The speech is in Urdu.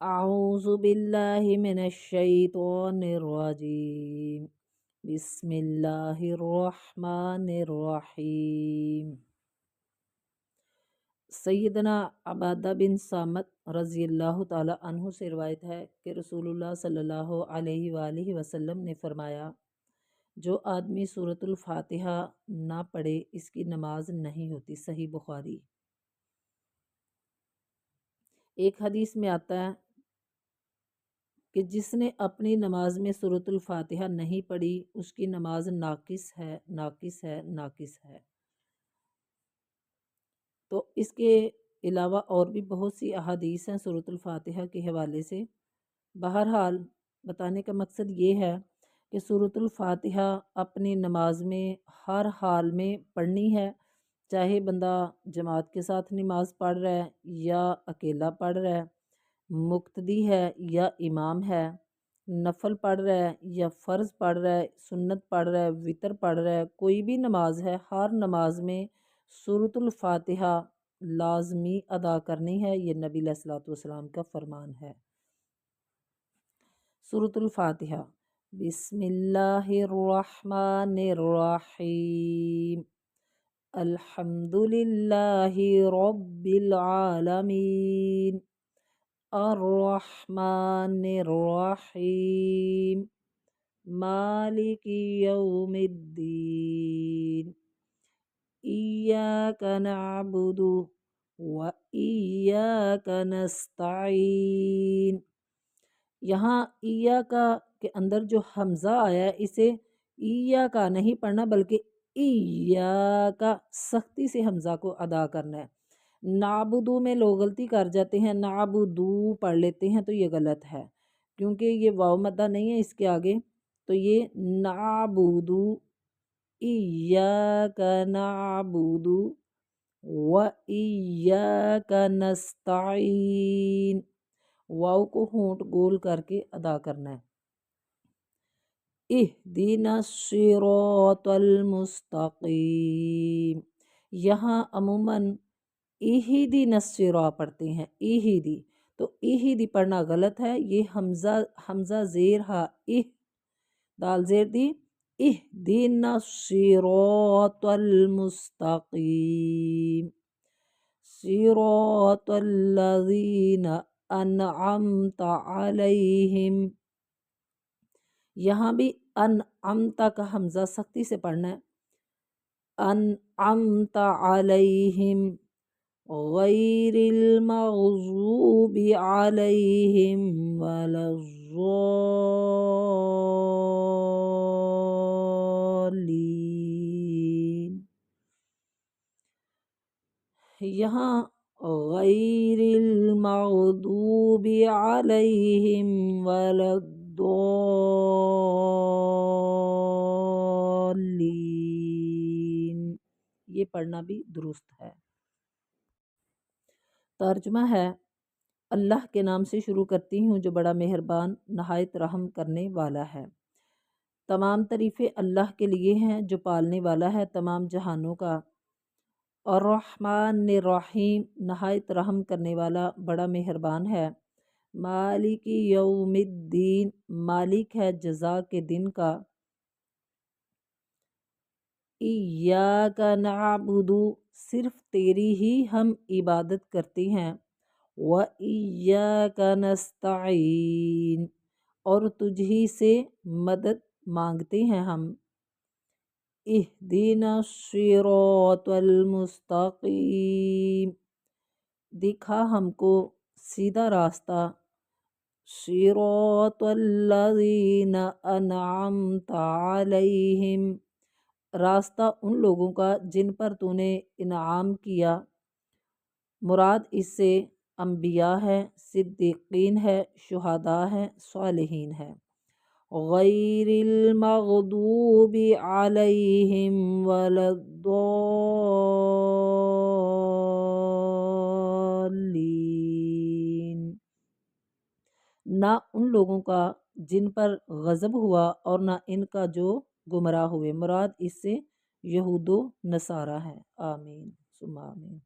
أعوذ بالله من الشيطان الرجيم بسم الله الرحمن الرحیم۔ سیدنا عبادہ بن صامت رضی اللہ تعالی عنہ سے روایت ہے کہ رسول اللہ صلی اللہ علیہ وآلہ وسلم نے فرمایا، جو آدمی سورۃ الفاتحہ نہ پڑھے اس کی نماز نہیں ہوتی۔ صحیح بخاری۔ ایک حدیث میں آتا ہے کہ جس نے اپنی نماز میں سورۃ الفاتحہ نہیں پڑھی اس کی نماز ناقص ہے، ناقص ہے، ناقص ہے۔ تو اس کے علاوہ اور بھی بہت سی احادیث ہیں سورۃ الفاتحہ کے حوالے سے۔ بہرحال بتانے کا مقصد یہ ہے کہ سورۃ الفاتحہ اپنی نماز میں ہر حال میں پڑھنی ہے، چاہے بندہ جماعت کے ساتھ نماز پڑھ رہا ہے یا اکیلا پڑھ رہا ہے، مقتدی ہے یا امام ہے، نفل پڑھ رہا ہے یا فرض پڑھ رہا ہے، سنت پڑھ رہا ہے، وتر پڑھ رہا ہے، کوئی بھی نماز ہے، ہر نماز میں سورۃ الفاتحہ لازمی ادا کرنی ہے۔ یہ نبی علیہ الصلوۃ والسلام کا فرمان ہے۔ سورۃ الفاتحہ۔ بسم اللہ الرحمن الرحیم، الحمد للہ رب العالمین، الرحمن الرحیم، مالک یوم الدین، ایاک نعبد و ایاک نستعین۔ یہاں ایاکا کے اندر جو حمزہ آیا ہے اسے ایاکا نہیں پڑھنا بلکہ ایاکا، سختی سے حمزہ کو ادا کرنا ہے۔ نعبدو میں لوگ غلطی کر جاتے ہیں، نعبدو پڑھ لیتے ہیں، تو یہ غلط ہے کیونکہ یہ واو مدہ نہیں ہے اس کے آگے، تو یہ نعبدو، ایاک نعبدو و ایاک نستعین، واو کو ہونٹ گول کر کے ادا کرنا ہے۔ اہدنا الصراط المستقیم، یہاں عموماً اہدنا الصراط پڑھتے ہیں، اہدی، تو اہدی پڑھنا غلط ہے۔ یہ حمزہ زیر ہا، دال زیر دی، اہدنا الصراط المستقیم، صراط الذین انعمت علیہم، یہاں بھی انعمت کا حمزہ سختی سے پڑھنا ہے۔ انعمت علیہم غیر المغضوب علیہم ولا الضالین، یہاں غیر المغضوب علیہم ولا الضالین، یہ پڑھنا بھی درست ہے۔ ترجمہ ہے، اللہ کے نام سے شروع کرتی ہوں جو بڑا مہربان نہایت رحم کرنے والا ہے۔ تمام تعریفیں اللہ کے لیے ہیں جو پالنے والا ہے تمام جہانوں کا۔ الرحمن الرحیم، نہایت رحم کرنے والا بڑا مہربان ہے۔ مالک یوم الدین، مالک ہے جزا کے دن کا۔ ایاک نعبد، صرف تیری ہی ہم عبادت کرتے ہیں۔ و ایاک نستعین، اور تجھ ہی سے مدد مانگتے ہیں ہم۔ اہدنا الصراط المستقیم، دکھا ہم کو سیدھا راستہ۔ صراط الذین انعمت علیہم، راستہ ان لوگوں کا جن پر تو نے انعام کیا۔ مراد اس سے انبیاء ہے، صدیقین ہے، شہداء ہے، صالحین ہے۔ غیر المغضوب علیہم ولا الضالین، نہ ان لوگوں کا جن پر غضب ہوا اور نہ ان کا جو گمراہ ہوئے۔ مراد اس سے یہود و نصارہ ہے۔ آمین ثم آمین۔